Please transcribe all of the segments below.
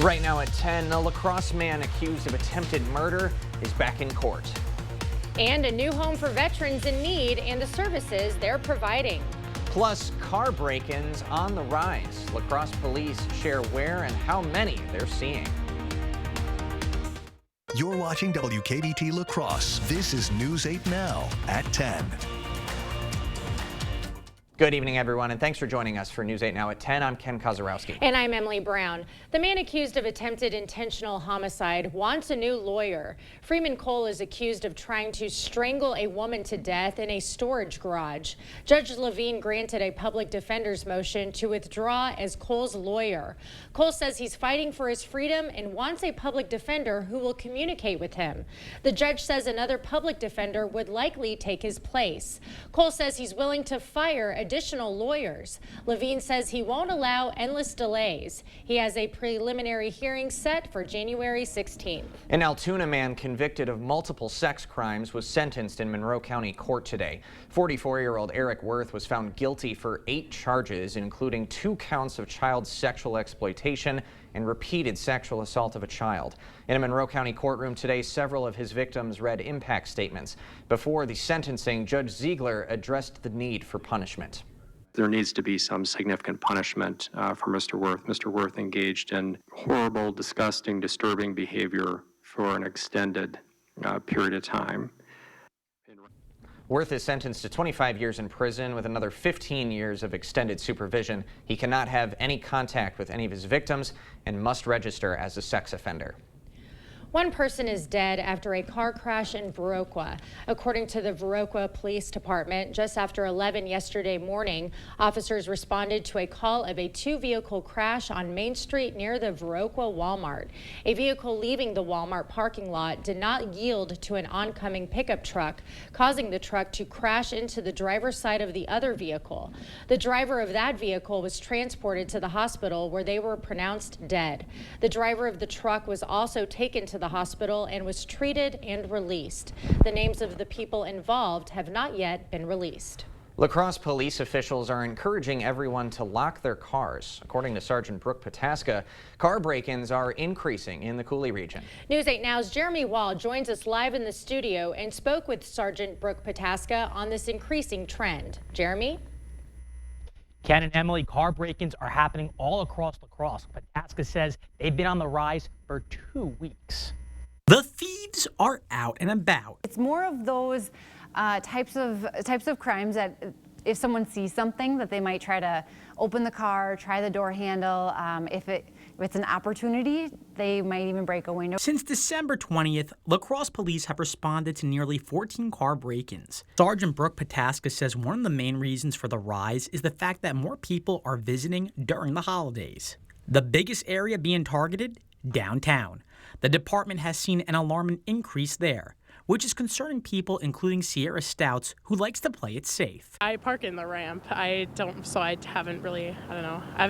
Right now at 10, a La Crosse man accused of attempted murder is back in court. And a new home for veterans in need and the services they're providing. Plus, car break-ins on the rise. La Crosse police share where and how many they're seeing. You're watching WKBT La Crosse. This is News 8 Now at 10. Good evening, everyone, and thanks for joining us for News 8 Now at 10. I'm Ken Kozarowski. And I'm Emily Brown. The man accused of attempted intentional homicide wants a new lawyer. Freeman Cole is accused of trying to strangle a woman to death in a storage garage. Judge Levine granted a public defender's motion to withdraw as Cole's lawyer. Cole says he's fighting for his freedom and wants a public defender who will communicate with him. The judge says another public defender would likely take his place. Cole says he's willing to fire additional lawyers. Levine says he won't allow endless delays. He has a preliminary hearing set for January 16th. An Altoona man convicted of multiple sex crimes was sentenced in Monroe County Court today. 44-year-old Eric Worth was found guilty for 8 charges, including 2 counts of child sexual exploitation and repeated sexual assault of a child. In a Monroe County courtroom today, several of his victims read impact statements. Before the sentencing, Judge Ziegler addressed the need for punishment. There needs to be some significant punishment for Mr. Worth. Mr. Worth engaged in horrible, disgusting, disturbing behavior for an extended period of time. Worth is sentenced to 25 years in prison with another 15 years of extended supervision. He cannot have any contact with any of his victims and must register as a sex offender. One person is dead after a car crash in Viroqua. According to the Viroqua Police Department, just after 11 yesterday morning, officers responded to a call of a 2-vehicle crash on Main Street near the Viroqua Walmart. A vehicle leaving the Walmart parking lot did not yield to an oncoming pickup truck, causing the truck to crash into the driver's side of the other vehicle. The driver of that vehicle was transported to the hospital where they were pronounced dead. The driver of the truck was also taken to the hospital and was treated and released. The names of the people involved have not yet been released. La Crosse police officials are encouraging everyone to lock their cars. According to Sergeant Brooke Pataska, car break-ins are increasing in the Coulee region. News 8 Now's Jeremy Wall joins us live in the studio and spoke with Sergeant Brooke Pataska on this increasing trend. Jeremy? Ken and Emily, car break-ins are happening all across La Crosse. Pataska says they've been on the rise for 2 weeks. The thieves are out and about. It's more of those types of crimes that if someone sees something that they might try to open the car, try the door handle. If it's an opportunity, they might even break a window. Since December 20th, La Crosse police have responded to nearly 14 car break-ins. Sergeant Brooke Pataska says one of the main reasons for the rise is the fact that more people are visiting during the holidays. The biggest area being targeted? Downtown. The department has seen an alarming increase there, which is concerning people including Sierra Stouts, who likes to play it safe. I park in the ramp. I haven't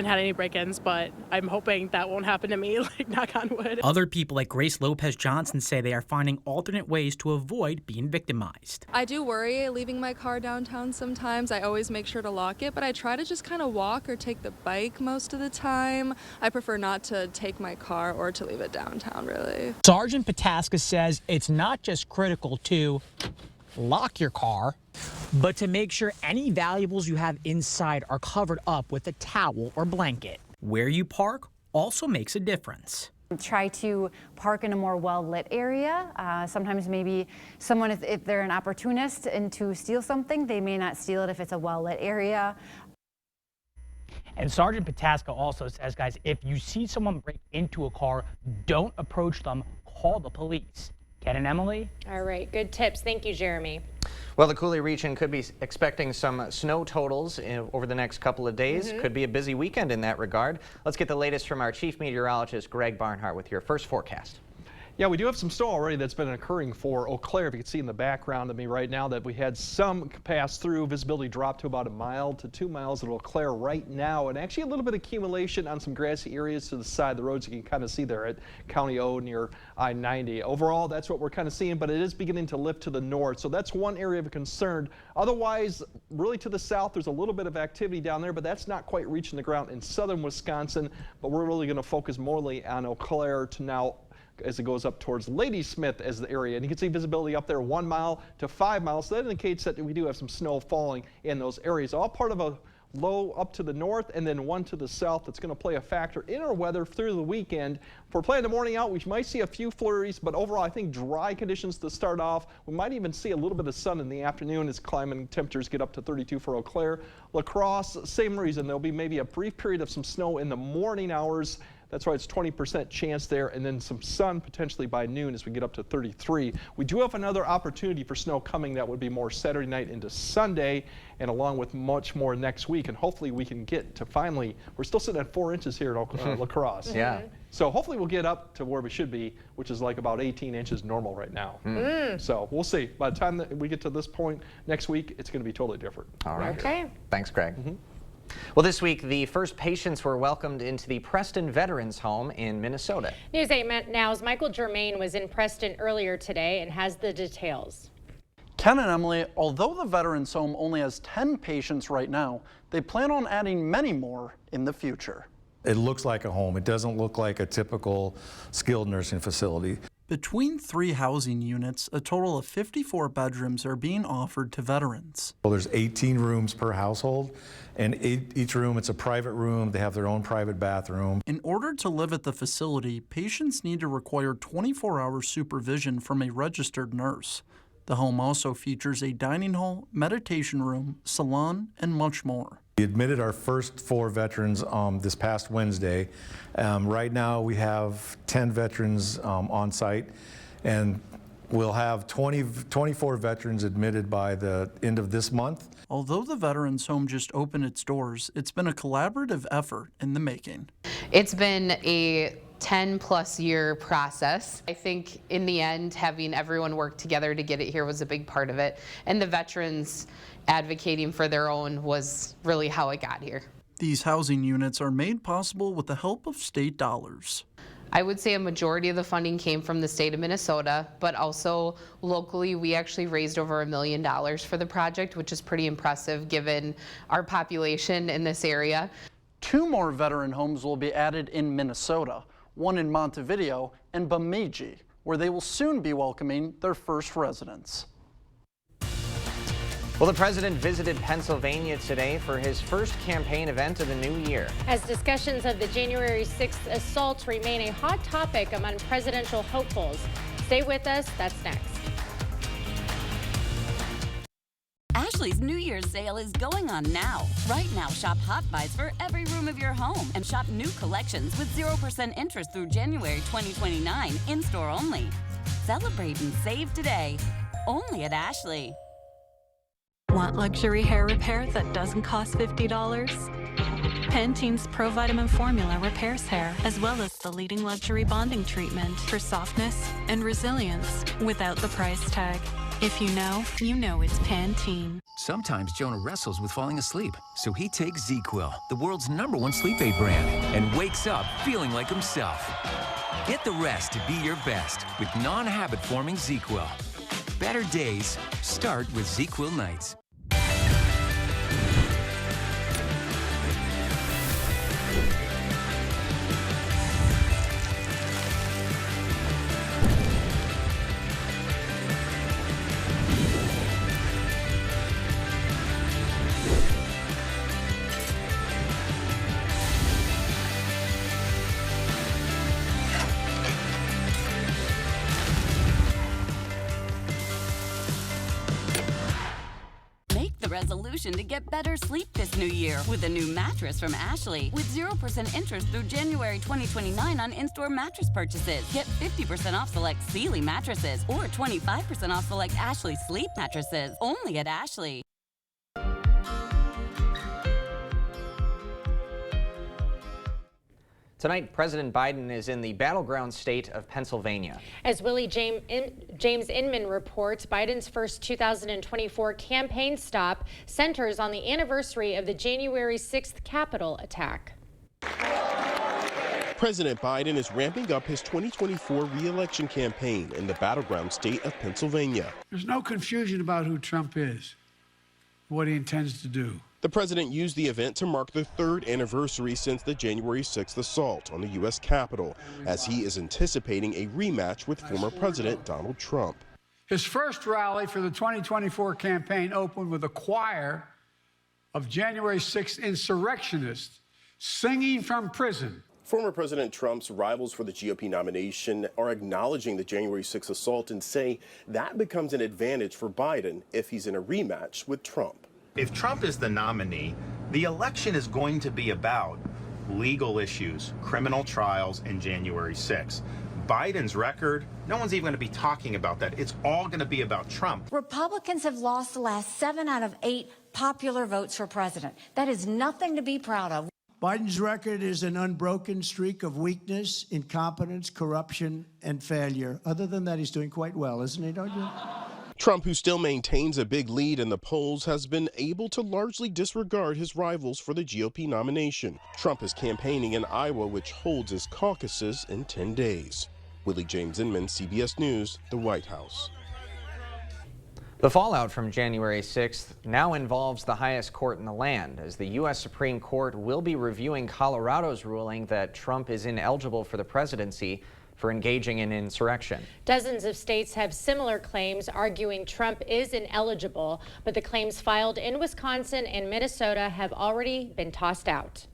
had any break-ins, but I'm hoping that won't happen to me, like knock on wood. Other people like Grace Lopez Johnson say they are finding alternate ways to avoid being victimized. I do worry leaving my car downtown sometimes. I always make sure to lock it, but I try to just kind of walk or take the bike most of the time. I prefer not to take my car or to leave it downtown, really. Sergeant Pataska says it's not just critical to lock your car, but to make sure any valuables you have inside are covered up with a towel or blanket. Where you park also makes a difference. Try to park in a more well-lit area. Sometimes maybe someone, if they're an opportunist and to steal something, they may not steal it if it's a well-lit area. And Sergeant Pataska also says, guys, if you see someone break into a car, don't approach them, call the police. Ken and Emily? All right, good tips. Thank you, Jeremy. Well, the Coulee region could be expecting some snow totals over the next couple of days. Could be a busy weekend in that regard. Let's get the latest from our chief meteorologist, Greg Barnhart, with your first forecast. Yeah, we do have some snow already that's been occurring for Eau Claire. If you can see in the background of me right now that we had some pass through. Visibility dropped to about 1 mile to 2 miles at Eau Claire right now, and actually a little bit of accumulation on some grassy areas to the side of the roads. You can kind of see there at County O near I-90. Overall, that's what we're kind of seeing, but it is beginning to lift to the north, so that's one area of concern. Otherwise, really to the south, there's a little bit of activity down there, but that's not quite reaching the ground in southern Wisconsin. But we're really going to focus morely on Eau Claire to now as it goes up towards Ladysmith as the area. And you can see visibility up there 1 mile to 5 miles. So that indicates that we do have some snow falling in those areas. All part of a low up to the north and then one to the south that's going to play a factor in our weather through the weekend. If we're playing the morning out, we might see a few flurries, but overall I think dry conditions to start off. We might even see a little bit of sun in the afternoon as climate temperatures get up to 32 for Eau Claire. La Crosse, same reason. There'll be maybe a brief period of some snow in the morning hours. That's why it's 20% chance there, and then some sun potentially by noon as we get up to 33. We do have another opportunity for snow coming that would be more Saturday night into Sunday, and along with much more next week. And hopefully we can get to finally, we're still sitting at 4 inches here at La Crosse. Yeah. So hopefully we'll get up to where we should be, which is like about 18 inches normal right now. So we'll see. By the time that we get to this point next week, it's going to be totally different. All right. Okay. Thanks, Greg. Well, this week, the first patients were welcomed into the Preston Veterans Home in Minnesota. News 8 Now's Michael Germain was in Preston earlier today and has the details. Ken and Emily, although the Veterans Home only has 10 patients right now, they plan on adding many more in the future. It looks like a home. It doesn't look like a typical skilled nursing facility. Between 3 housing units, a total of 54 bedrooms are being offered to veterans. Well, there's 18 rooms per household, and each room, it's a private room. They have their own private bathroom. In order to live at the facility, patients need to require 24-hour supervision from a registered nurse. The home also features a dining hall, meditation room, salon, and much more. We admitted our first 4 veterans this past Wednesday. Right now we have 10 veterans on site, and we'll have 24 veterans admitted by the end of this month. Although the Veterans Home just opened its doors, it's been a collaborative effort in the making. It's been a 10+ year process. I think in the end, having everyone work together to get it here was a big part of it. And the veterans advocating for their own was really how it got here. These housing units are made possible with the help of state dollars. I would say a majority of the funding came from the state of Minnesota, but also locally we actually raised over $1 million for the project, which is pretty impressive given our population in this area. 2 more veteran homes will be added in Minnesota, one in Montevideo and Bemidji, where they will soon be welcoming their first residents. Well, the president visited Pennsylvania today for his first campaign event of the new year. As discussions of the January 6th assaults remain a hot topic among presidential hopefuls. Stay with us, that's next. Ashley's New Year's sale is going on now. Right now, shop Hot Buys for every room of your home and shop new collections with 0% interest through January 2029, in-store only. Celebrate and save today, only at Ashley. Want luxury hair repair that doesn't cost $50? Pantene's Pro Vitamin Formula repairs hair, as well as the leading luxury bonding treatment for softness and resilience without the price tag. If you know it's Pantene. Sometimes Jonah wrestles with falling asleep, so he takes ZzzQuil, the world's #1 sleep aid brand, and wakes up feeling like himself. Get the rest to be your best with non-habit forming ZzzQuil. Better days start with ZzzQuil nights. Resolution to get better sleep this new year with a new mattress from Ashley with 0% interest through January 2029 on in-store mattress purchases. Get 50% off select Sealy mattresses or 25% off select Ashley sleep mattresses, only at Ashley. Tonight, President Biden is in the battleground state of Pennsylvania. As Willie James Inman reports, Biden's first 2024 campaign stop centers on the anniversary of the January 6th Capitol attack. President Biden is ramping up his 2024 re-election campaign in the battleground state of Pennsylvania. There's no confusion about who Trump is, what he intends to do. The president used the event to mark the third anniversary since the January 6th assault on the U.S. Capitol, as he is anticipating a rematch with former President Donald Trump. His first rally for the 2024 campaign opened with a choir of January 6th insurrectionists singing from prison. Former President Trump's rivals for the GOP nomination are acknowledging the January 6th assault and say that becomes an advantage for Biden if he's in a rematch with Trump. If Trump is the nominee, the election is going to be about legal issues, criminal trials, and January 6th. Biden's record, no one's even going to be talking about that. It's all going to be about Trump. Republicans have lost the last 7 out of 8 popular votes for president. That is nothing to be proud of. Biden's record is an unbroken streak of weakness, incompetence, corruption, and failure. Other than that, he's doing quite well, isn't he, don't you? Trump, who still maintains a big lead in the polls, has been able to largely disregard his rivals for the GOP nomination. Trump is campaigning in Iowa, which holds his caucuses in 10 days. Willie James Inman, CBS News, the White House. The fallout from January 6th now involves the highest court in the land, as the U.S. Supreme Court will be reviewing Colorado's ruling that Trump is ineligible for the presidency for engaging in insurrection. Dozens of states have similar claims arguing Trump is ineligible, but the claims filed in Wisconsin and Minnesota have already been tossed out.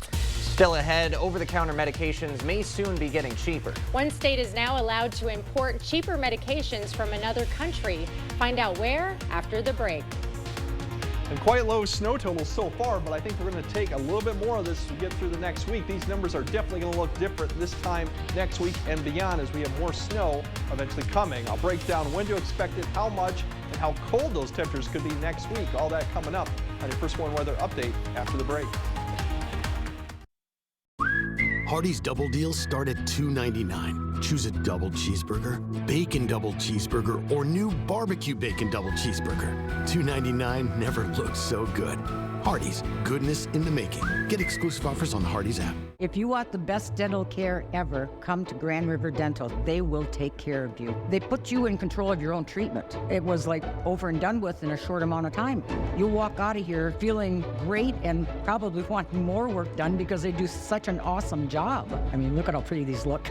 Still ahead, over-the-counter medications may soon be getting cheaper. One state is now allowed to import cheaper medications from another country. Find out where after the break. And quite low snow totals so far, but I think we're going to take a little bit more of this to get through the next week. These numbers are definitely going to look different this time next week and beyond as we have more snow eventually coming. I'll break down when to expect it, how much, and how cold those temperatures could be next week. All that coming up on your First One Weather Update after the break. Hardee's Double Deals start at $2.99. Choose a double cheeseburger, bacon double cheeseburger, or new barbecue bacon double cheeseburger. $2.99 never looks so good. Hardee's, goodness in the making. Get exclusive offers on the Hardee's app. If you want the best dental care ever, come to Grand River Dental. They will take care of you. They put you in control of your own treatment. It was like over and done with in a short amount of time. You'll walk out of here feeling great and probably wanting more work done because they do such an awesome job. I mean, look at how pretty these look.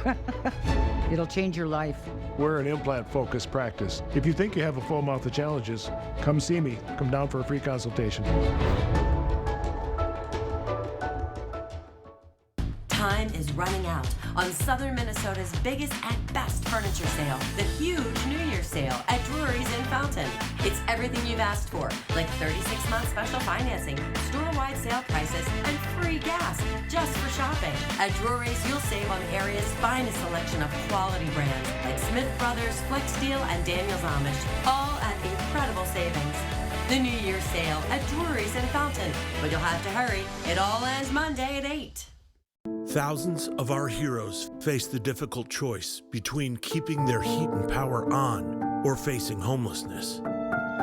It'll change your life. We're an implant-focused practice. If you think you have a full mouth of challenges, come see me. Come down for a free consultation. Time is running out on Southern Minnesota's biggest and best furniture sale, the huge New Year's sale at Drury's in Fountain. It's everything you've asked for, like 36-month special financing, store-wide sale prices, and free gas just for shopping. At Drury's, you'll save on the area's finest selection of quality brands like Smith Brothers, Flex Steel, and Daniels Amish, all at incredible savings. The New Year's sale at Drury's in Fountain, but you'll have to hurry. It all ends Monday at 8. Thousands of our heroes face the difficult choice between keeping their heat and power on or facing homelessness.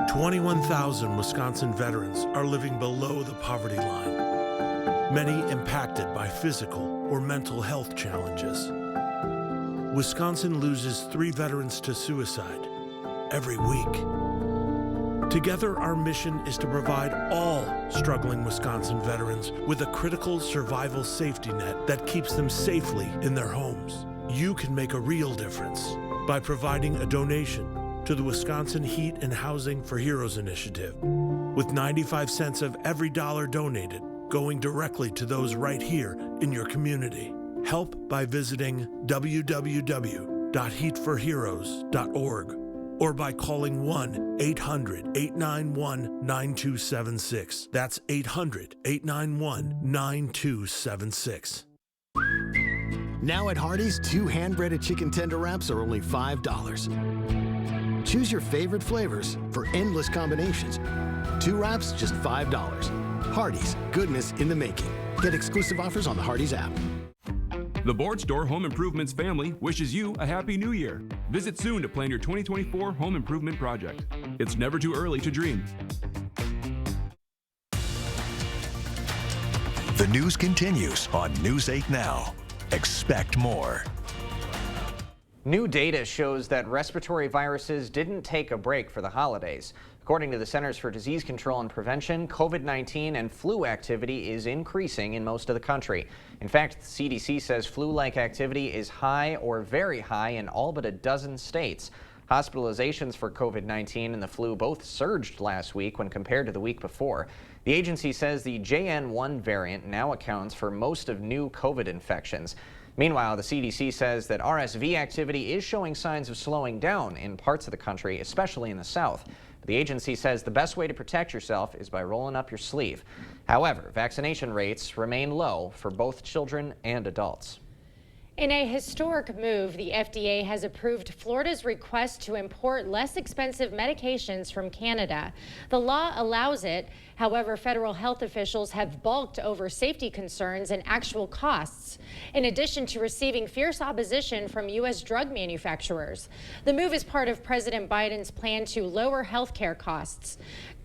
21,000 Wisconsin veterans are living below the poverty line, many impacted by physical or mental health challenges. Wisconsin loses 3 veterans to suicide every week. Together, our mission is to provide all struggling Wisconsin veterans with a critical survival safety net that keeps them safely in their homes. You can make a real difference by providing a donation to the Wisconsin Heat and Housing for Heroes initiative, with 95 cents of every dollar donated going directly to those right here in your community. Help by visiting www.heatforheroes.org. or by calling 1-800-891-9276. That's 800-891-9276. Now at Hardee's, 2 hand-breaded chicken tender wraps are only $5. Choose your favorite flavors for endless combinations. 2 wraps, just $5. Hardee's, goodness in the making. Get exclusive offers on the Hardee's app. The Board Store Home Improvements family wishes you a Happy New Year. Visit soon to plan your 2024 home improvement project. It's never too early to dream. The news continues on News 8 Now. Expect more. New data shows that respiratory viruses didn't take a break for the holidays. According to the Centers for Disease Control and Prevention, COVID-19 and flu activity is increasing in most of the country. In fact, the CDC says flu-like activity is high or very high in all but a dozen states. Hospitalizations for COVID-19 and the flu both surged last week when compared to the week before. The agency says the JN1 variant now accounts for most of new COVID infections. Meanwhile, the CDC says that RSV activity is showing signs of slowing down in parts of the country, especially in the South. The agency says the best way to protect yourself is by rolling up your sleeve. However, vaccination rates remain low for both children and adults. In a historic move, the FDA has approved Florida's request to import less expensive medications from Canada. The law allows it. However, federal health officials have balked over safety concerns and actual costs, in addition to receiving fierce opposition from U.S. drug manufacturers. The move is part of President Biden's plan to lower health care costs.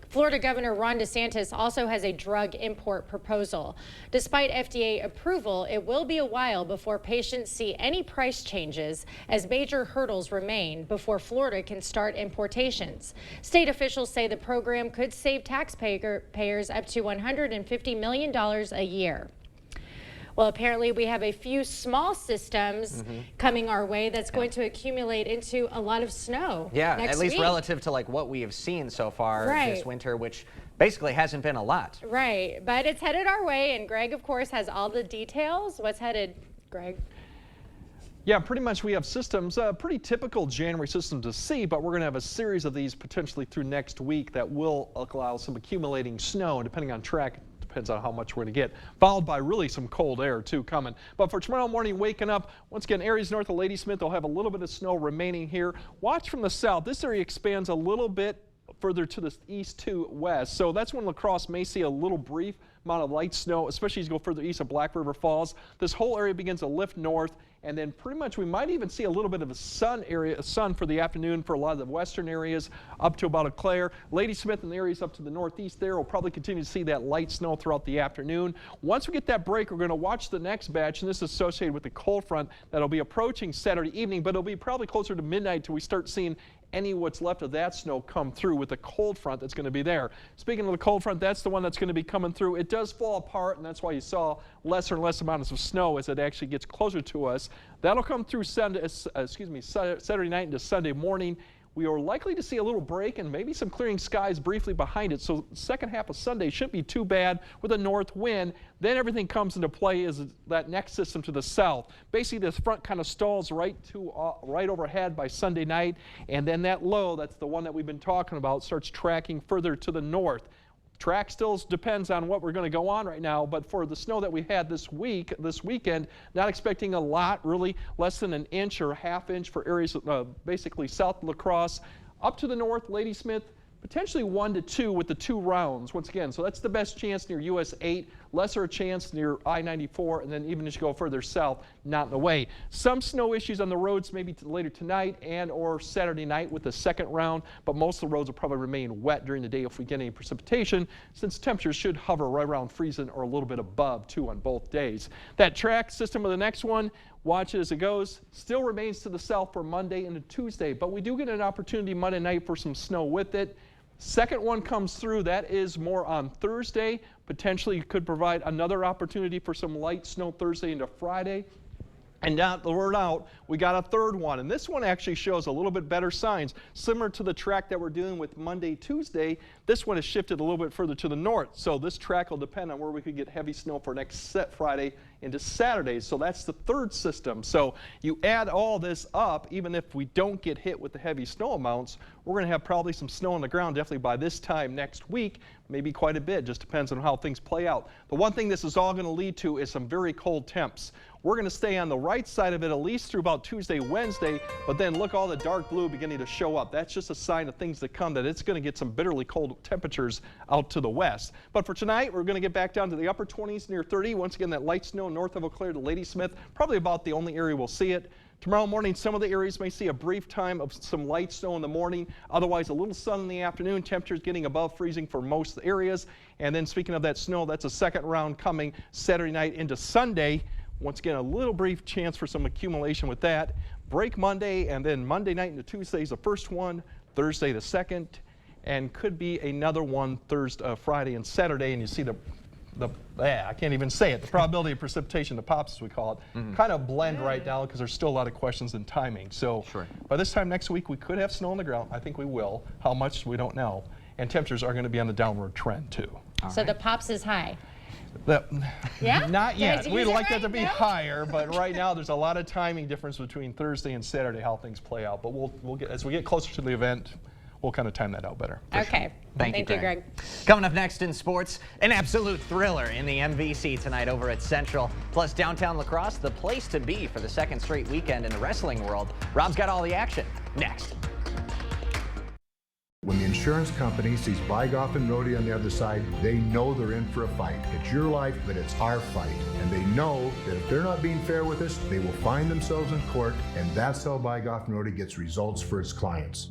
Florida Governor Ron DeSantis also has a drug import proposal. Despite FDA approval, it will be a while before patients see any price changes, as major hurdles remain before Florida can start importations. State officials say the program could save taxpayers up to $150 million a year. Well, apparently we have a few small systems coming our way that's going to accumulate into a lot of snow. Yeah, next at least week. relative to like what we have seen so far Right. this winter, which basically hasn't been a lot. Right, but it's headed our way, and Greg, of course, has all the details. What's headed, Greg? Yeah, pretty much we have systems, pretty typical January system to see, but we're going to have a series of these potentially through next week that will allow some accumulating snow, depending on track. Depends on how much we're going to get, followed by really some cold air too coming. But for tomorrow morning, waking up, once again, areas north of Ladysmith, they'll have a little bit of snow remaining here. Watch from the south. This area expands a little bit further to the east to west. So that's when La Crosse may see a little brief amount of light snow, especially as you go further east of Black River Falls. This whole area begins to lift north, and then pretty much we might even see a little bit of a sun for the afternoon for a lot of the western areas up to about Eau Claire. Ladysmith and the areas up to the northeast there will probably continue to see that light snow throughout the afternoon. Once we get that break, we're going to watch the next batch, and this is associated with the cold front that'll be approaching Saturday evening, but it'll be probably closer to midnight till we start seeing any what's left of that snow come through with the cold front that's going to be there. Speaking of the cold front, that's the one that's going to be coming through. It does fall apart, and that's why you saw lesser and less amounts of snow as it actually gets closer to us. That'll come through Saturday night into Sunday morning. We are likely to see a little break and maybe some clearing skies briefly behind it. So the second half of Sunday shouldn't be too bad with a north wind. Then everything comes into play is that next system to the south. Basically, this front kind of stalls right overhead by Sunday night. And then that low, that's the one that we've been talking about, starts tracking further to the north. Track still depends on what we're going to go on right now, but for the snow that we had this weekend, not expecting a lot, really less than an inch or a half inch for areas basically south of La Crosse, up to the north, Ladysmith, potentially 1 to 2 with the 2 rounds once again. So that's the best chance near US 8, lesser chance near I-94, and then even as you go further south, not in the way. Some snow issues on the roads maybe later tonight and or Saturday night with the second round, but most of the roads will probably remain wet during the day if we get any precipitation, since temperatures should hover right around freezing or a little bit above too on both days. That track system of the next one, watch it as it goes, still remains to the south for Monday into Tuesday, but we do get an opportunity Monday night for some snow with it. Second one comes through, that is more on Thursday. Potentially could provide another opportunity for some light snow Thursday into Friday. And now the word out, we got a third one. And this one actually shows a little bit better signs. Similar to the track that we're doing with Monday, Tuesday, this one has shifted a little bit further to the north. So this track will depend on where we could get heavy snow for next Friday into Saturday. So that's the third system. So you add all this up, even if we don't get hit with the heavy snow amounts, we're going to have probably some snow on the ground definitely by this time next week, maybe quite a bit, just depends on how things play out. The one thing this is all going to lead to is some very cold temps. We're going to stay on the right side of it at least through about Tuesday, Wednesday, but then look, all the dark blue beginning to show up. That's just a sign of things to come, that it's going to get some bitterly cold temperatures out to the west. But for tonight, we're going to get back down to the upper 20s near 30. Once again, that light snow snow north of Eau Claire to Ladysmith. Probably about the only area we'll see it. Tomorrow morning, some of the areas may see a brief time of some light snow in the morning. Otherwise, a little sun in the afternoon. Temperatures getting above freezing for most areas. And then speaking of that snow, that's a second round coming Saturday night into Sunday. Once again, a little brief chance for some accumulation with that. Break Monday, and then Monday night into Tuesday is the first one. Thursday the second, and could be another one Friday and Saturday. And you see I can't even say it, the probability of precipitation, the POPs as we call it, kind of blend right now because there's still a lot of questions in timing. So by this time next week, we could have snow on the ground. I think we will. How much, we don't know. And temperatures are going to be on the downward trend too. So the POPs is high. Yeah? Not yet. Did I We'd use it like that right? to be No? higher, but right now there's a lot of timing difference between Thursday and Saturday how things play out. But we'll get, as we get closer to the event, we'll kind of time that out better. Okay. Thank you, Greg. Coming up next in sports, an absolute thriller in the MVC tonight over at Central. Plus downtown La Crosse, the place to be for the second straight weekend in the wrestling world. Rob's got all the action next. When the insurance company sees Bygoff and Rody on the other side, they know they're in for a fight. It's your life, but it's our fight. And they know that if they're not being fair with us, they will find themselves in court, and that's how Bygoff and Rody gets results for its clients.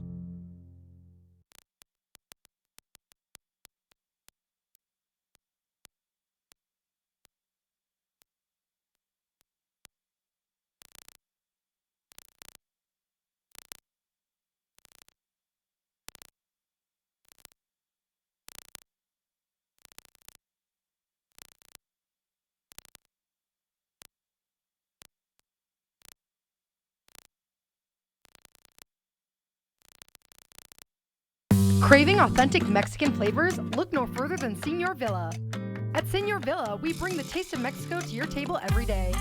Craving authentic Mexican flavors? Look no further than Senor Villa. At Senor Villa, we bring the taste of Mexico to your table every day.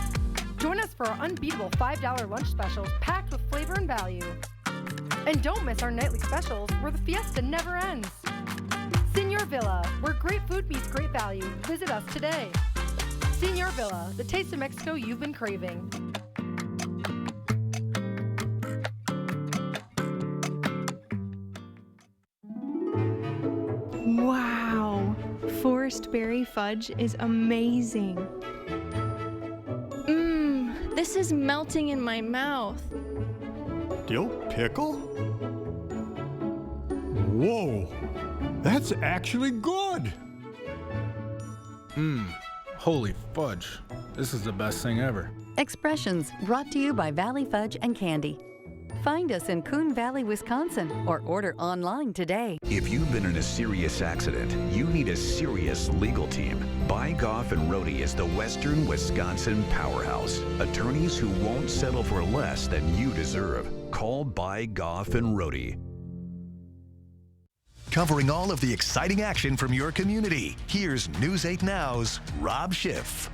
Join us for our unbeatable $5 lunch specials packed with flavor and value. And don't miss our nightly specials where the fiesta never ends. Senor Villa, where great food meets great value. Visit us today. Senor Villa, the taste of Mexico you've been craving. Wow, Forest Berry Fudge is amazing. This is melting in my mouth. Dill pickle? Whoa, that's actually good. Holy fudge. This is the best thing ever. Expressions brought to you by Valley Fudge and Candy. Find us in Coon Valley, Wisconsin, or order online today. If you've been in a serious accident, you need a serious legal team. Bygoff and Rody is the Western Wisconsin powerhouse. Attorneys who won't settle for less than you deserve. Call Bygoff and Rody. Covering all of the exciting action from your community, here's News 8 Now's Rob Schiff.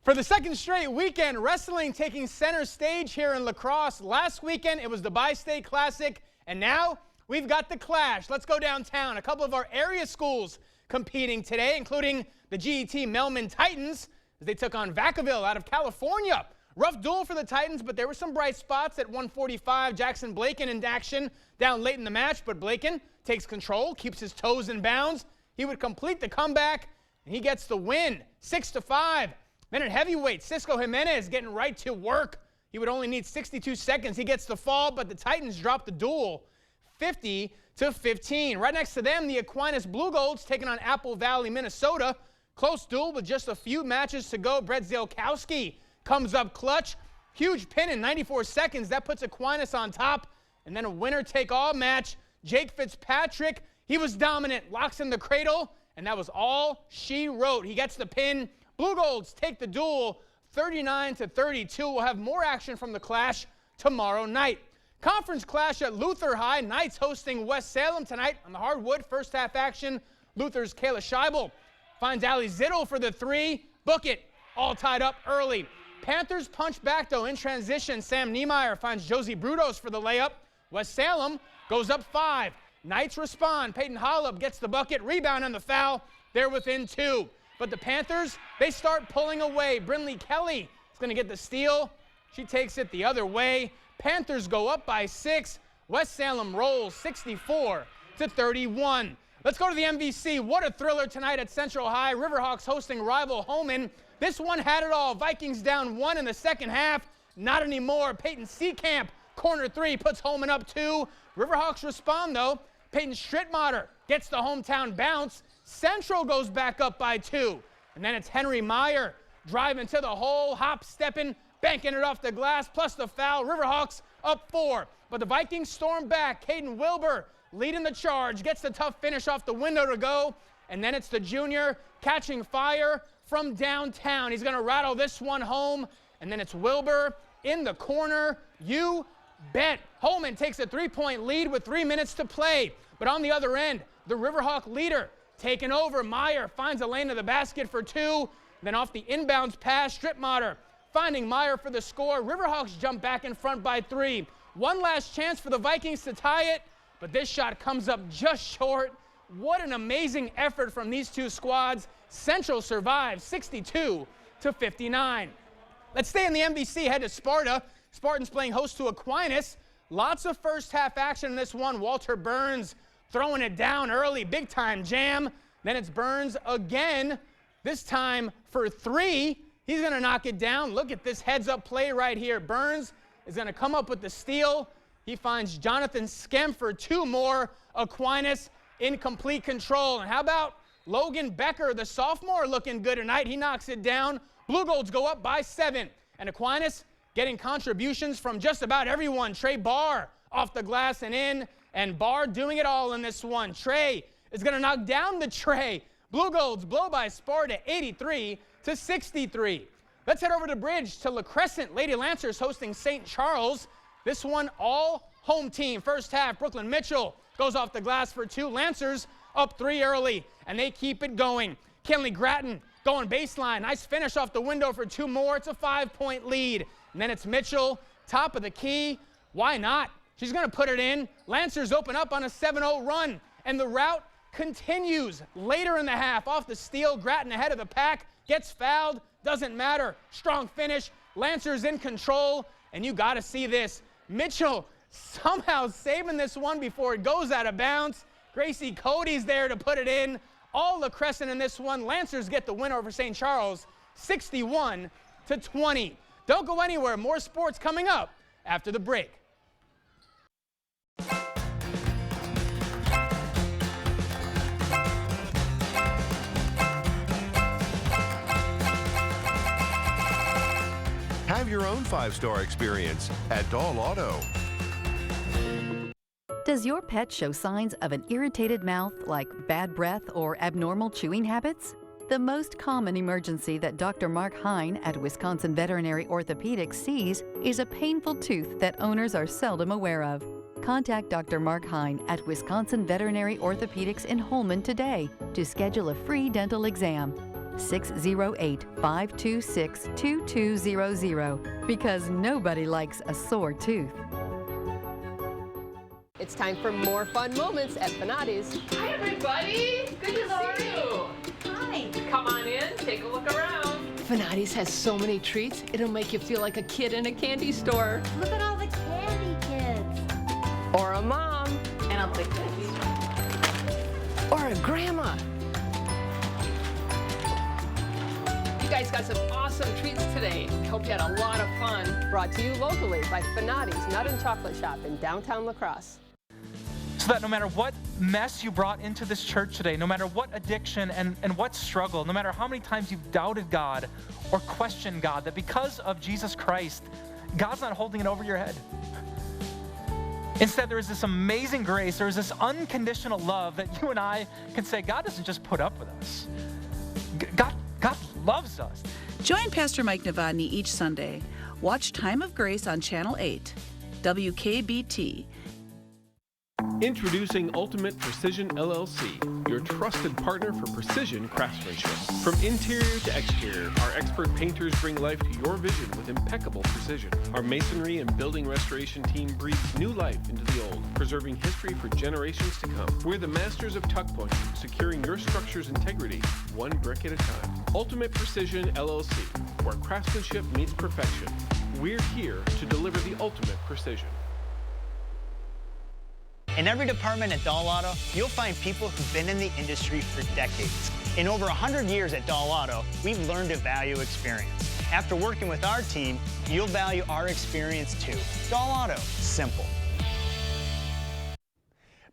For the second straight weekend, wrestling taking center stage here in La Crosse. Last weekend, it was the Bi-State Classic, and now we've got the Clash. Let's go downtown. A couple of our area schools competing today, including the GET Melman Titans, as they took on Vacaville out of California. Rough duel for the Titans, but there were some bright spots at 145. Jackson Blaken in action down late in the match, but Blaken takes control, keeps his toes in bounds. He would complete the comeback, and he gets the win, 6-5. Then at heavyweight, Cisco Jimenez getting right to work. He would only need 62 seconds. He gets the fall, but the Titans drop the duel, 50-15. Right next to them, the Aquinas Blue Golds taking on Apple Valley, Minnesota. Close duel with just a few matches to go. Brett Zielkowski comes up clutch. Huge pin in 94 seconds. That puts Aquinas on top. And then a winner-take-all match. Jake Fitzpatrick, he was dominant, locks in the cradle, and that was all she wrote. He gets the pin. Blue Golds take the duel 39-32. We'll have more action from the Clash tomorrow night. Conference Clash at Luther High. Knights hosting West Salem tonight on the hardwood. First half action, Luther's Kayla Scheibel finds Ali Zittel for the three. Book it. All tied up early. Panthers punch back, though, in transition. Sam Niemeyer finds Josie Brudos for the layup. West Salem goes up 5. Knights respond. Peyton Hollup gets the bucket. Rebound on the foul. They're within 2. But the Panthers, they start pulling away. Brinley Kelly is going to get the steal. She takes it the other way. Panthers go up by 6. West Salem rolls 64-31. Let's go to the MVC. What a thriller tonight at Central High. Riverhawks hosting rival Holman. This one had it all. Vikings down 1 in the second half. Not anymore. Peyton Seekamp, corner 3, puts Holman up 2. Riverhawks respond, though. Peyton Strittmatter gets the hometown bounce. Central goes back up by 2. And then it's Henry Meyer driving to the hole, hop-stepping, banking it off the glass, plus the foul. Riverhawks up 4. But the Vikings storm back. Caden Wilbur leading the charge, gets the tough finish off the window to go. And then it's the junior catching fire from downtown. He's going to rattle this one home. And then it's Wilbur in the corner. You bet. Holman takes a 3-point lead with 3 minutes to play. But on the other end, the Riverhawk leader taking over. Meyer finds a lane to the basket for 2. Then off the inbounds pass, Strittmatter finding Meyer for the score. Riverhawks jump back in front by 3. One last chance for the Vikings to tie it, but this shot comes up just short. What an amazing effort from these two squads. Central survives 62-59. Let's stay in the MVC, head to Sparta. Spartans playing host to Aquinas. Lots of first half action in this one. Walter Burns throwing it down early, big time jam. Then it's Burns again, this time for 3. He's gonna knock it down. Look at this heads up play right here. Burns is gonna come up with the steal. He finds Jonathan Skemp for 2 more. Aquinas in complete control. And how about Logan Becker, the sophomore, looking good tonight. He knocks it down. Blue Golds go up by 7. And Aquinas getting contributions from just about everyone. Trey Barr off the glass and in. And Barr doing it all in this one. Trey is going to knock down the tray. Blue Golds blow by Sparta 83-63. Let's head over to Bridge to La Crescent. Lady Lancers hosting St. Charles. This one all home team. First half, Brooklyn Mitchell goes off the glass for 2. Lancers up 3 early, and they keep it going. Kinley Gratton going baseline. Nice finish off the window for 2 more. It's a 5-point lead. And then it's Mitchell, top of the key. Why not? She's going to put it in. Lancers open up on a 7-0 run, and the rout continues. Later in the half, off the steal, Gratton ahead of the pack, gets fouled, doesn't matter. Strong finish. Lancers in control, and you got to see this. Mitchell somehow saving this one before it goes out of bounds. Gracie Cody's there to put it in. All La Crescent in this one. Lancers get the win over St. Charles, 61-20. Don't go anywhere. More sports coming up after the break. Have your own 5-star experience at Dahl Auto. Does your pet show signs of an irritated mouth like bad breath or abnormal chewing habits? The most common emergency that Dr. Mark Hine at Wisconsin Veterinary Orthopedics sees is a painful tooth that owners are seldom aware of. Contact Dr. Mark Hine at Wisconsin Veterinary Orthopedics in Holman today to schedule a free dental exam. 608-526-2200, because nobody likes a sore tooth. It's time for more fun moments at Fanati's. Hi, everybody. Good to see you. Hi. Come on in, take a look around. Fanati's has so many treats, it'll make you feel like a kid in a candy store. Look at all the candy kids. Or a mom. And I'll take this. Or a grandma. You guys got some awesome treats today. I hope you had a lot of fun. Brought to you locally by Fanati's Nut and Chocolate Shop in downtown La Crosse. So that no matter what mess you brought into this church today, no matter what addiction and what struggle, no matter how many times you've doubted God or questioned God, that because of Jesus Christ, God's not holding it over your head. Instead, there is this amazing grace, there is this unconditional love that you and I can say, God doesn't just put up with us. God loves us. Join Pastor Mike Novotny each Sunday. Watch Time of Grace on Channel 8, WKBT. Introducing Ultimate Precision LLC, your trusted partner for precision craftsmanship. From interior to exterior, our expert painters bring life to your vision with impeccable precision. Our masonry and building restoration team breathes new life into the old, preserving history for generations to come. We're the masters of tuck pointing, securing your structure's integrity one brick at a time. Ultimate Precision LLC, where craftsmanship meets perfection. We're here to deliver the ultimate precision. In every department at Dahl Auto, you'll find people who've been in the industry for decades. In over 100 years at Dahl Auto, we've learned to value experience. After working with our team, you'll value our experience too. Dahl Auto, simple.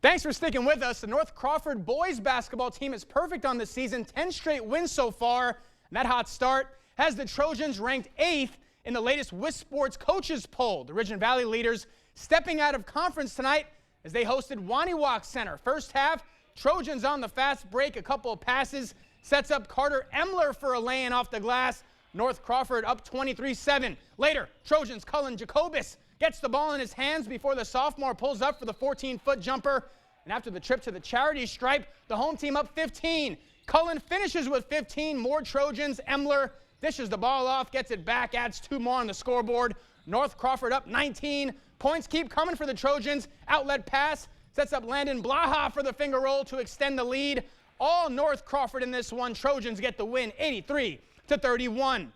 Thanks for sticking with us. The North Crawford boys basketball team is perfect on the season. 10 straight wins so far. And that hot start has the Trojans ranked 8th in the latest WIS Sports coaches poll. The Ridge and Valley leaders stepping out of conference tonight as they hosted Waniwak Center. First half, Trojans on the fast break. A couple of passes sets up Carter Emler for a lay-in off the glass. North Crawford up 23-7. Later, Trojans' Cullen Jacobus gets the ball in his hands before the sophomore pulls up for the 14-foot jumper. And after the trip to the charity stripe, the home team up 15. Cullen finishes with 15. More Trojans. Emler dishes the ball off, gets it back, adds 2 more on the scoreboard. North Crawford up 19. Points keep coming for the Trojans. Outlet pass sets up Landon Blaha for the finger roll to extend the lead. All North Crawford in this one. Trojans get the win 83-31.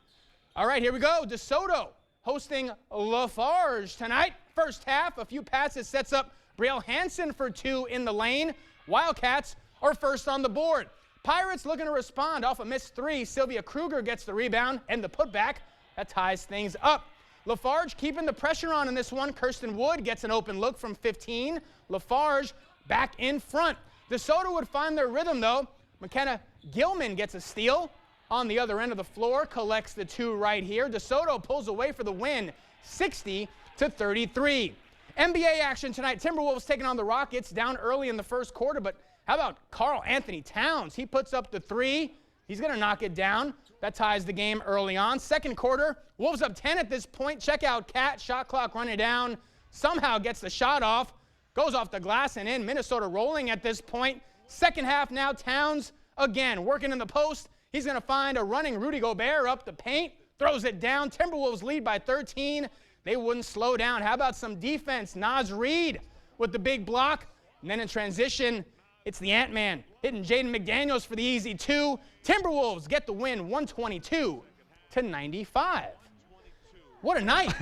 All right, here we go. DeSoto hosting Lafarge tonight. First half, a few passes sets up Brielle Hansen for 2 in the lane. Wildcats are first on the board. Pirates looking to respond off a missed 3. Sylvia Kruger gets the rebound and the putback. That ties things up. Lafarge keeping the pressure on in this one. Kirsten Wood gets an open look from 15. Lafarge back in front. DeSoto would find their rhythm, though. McKenna Gilman gets a steal on the other end of the floor, collects the 2 right here. DeSoto pulls away for the win, 60-33. NBA action tonight. Timberwolves taking on the Rockets, down early in the first quarter, but how about Karl Anthony Towns? He puts up the 3. He's going to knock it down. That ties the game early on. Second quarter, Wolves up 10 at this point. Check out Cat, shot clock running down. Somehow gets the shot off, goes off the glass and in. Minnesota rolling at this point. Second half now, Towns again working in the post. He's going to find a running Rudy Gobert up the paint, throws it down. Timberwolves lead by 13. They wouldn't slow down. How about some defense? Naz Reid with the big block. And then in transition, it's the Ant-Man hitting Jaden McDaniels for the easy 2. Timberwolves get the win 122-95. What a night.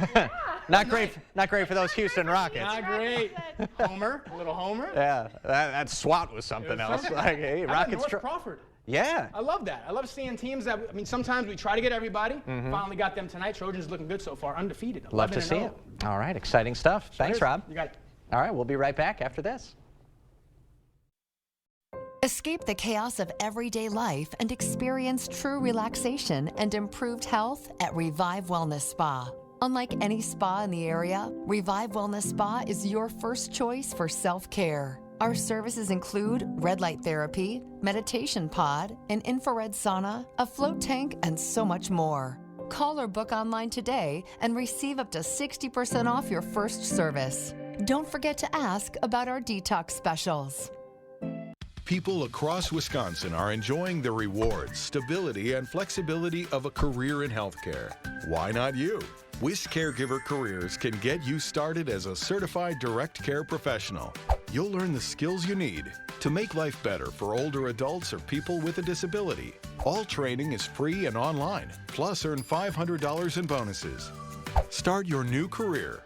Not great for those Houston Rockets. Not great. Homer, a little Homer. Yeah, that SWAT was something else. Like, hey, Rockets. North Crawford. Yeah. I love that. I love seeing teams that, I mean, sometimes we try to get everybody. Finally got them tonight. Trojans looking good so far, undefeated. Love to see it. All right, exciting stuff. Thanks, Rob. You got it. All right, we'll be right back after this. Escape the chaos of everyday life and experience true relaxation and improved health at Revive Wellness Spa. Unlike any spa in the area, Revive Wellness Spa is your first choice for self-care. Our services include red light therapy, meditation pod, an infrared sauna, a float tank, and so much more. Call or book online today and receive up to 60% off your first service. Don't forget to ask about our detox specials. People across Wisconsin are enjoying the rewards, stability, and flexibility of a career in healthcare. Why not you? WIS Caregiver Careers can get you started as a certified direct care professional. You'll learn the skills you need to make life better for older adults or people with a disability. All training is free and online, plus earn $500 in bonuses. Start your new career.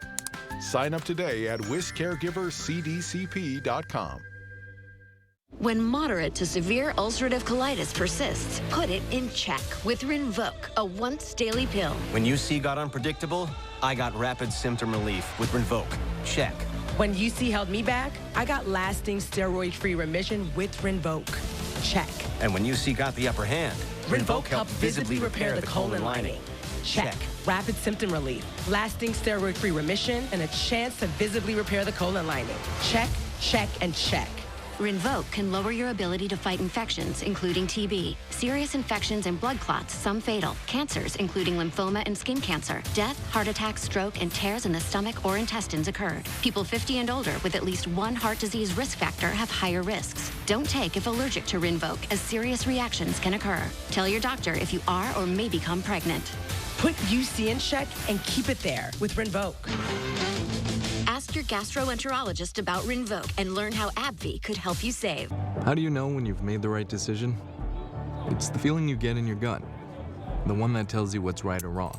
Sign up today at wiscaregivercdcp.com. When moderate to severe ulcerative colitis persists, put it in check with Rinvoq, a once-daily pill. When UC got unpredictable, I got rapid symptom relief with Rinvoq. Check. When UC held me back, I got lasting steroid-free remission with Rinvoq. Check. And when UC got the upper hand, Rinvoq helped visibly repair the colon lining. Check. Rapid symptom relief, lasting steroid-free remission, and a chance to visibly repair the colon lining. Check, check, and check. Rinvoq can lower your ability to fight infections, including TB, serious infections and blood clots, some fatal, cancers, including lymphoma and skin cancer, death, heart attack, stroke, and tears in the stomach or intestines occurred. People 50 and older with at least one heart disease risk factor have higher risks. Don't take if allergic to Rinvoq, as serious reactions can occur. Tell your doctor if you are or may become pregnant. Put UC in check and keep it there with Rinvoq. Ask your gastroenterologist about Rinvoq and learn how AbbVie could help you save. How do you know when you've made the right decision? It's the feeling you get in your gut, the one that tells you what's right or wrong.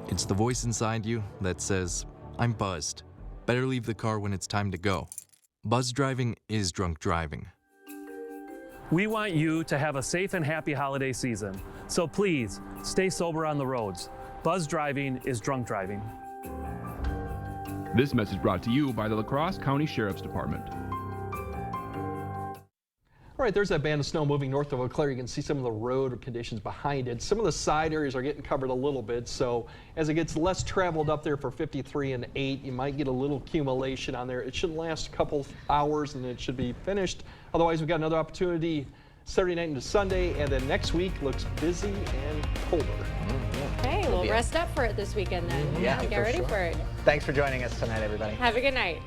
It's the voice inside you that says, I'm buzzed. Better leave the car when it's time to go. Buzz driving is drunk driving. We want you to have a safe and happy holiday season. So please, stay sober on the roads. Buzz driving is drunk driving. This message brought to you by the La Crosse County Sheriff's Department. All right, there's that band of snow moving north of Eau Claire. You can see some of the road conditions behind it. Some of the side areas are getting covered a little bit, so as it gets less traveled up there for 53 and 8, you might get a little accumulation on there. It should last a couple hours and it should be finished. Otherwise, we've got another opportunity Saturday night into Sunday, and then next week looks busy and colder. Hey, we'll rest up for it this weekend then. Yeah, Get ready for it. Thanks for joining us tonight, everybody. Have a good night.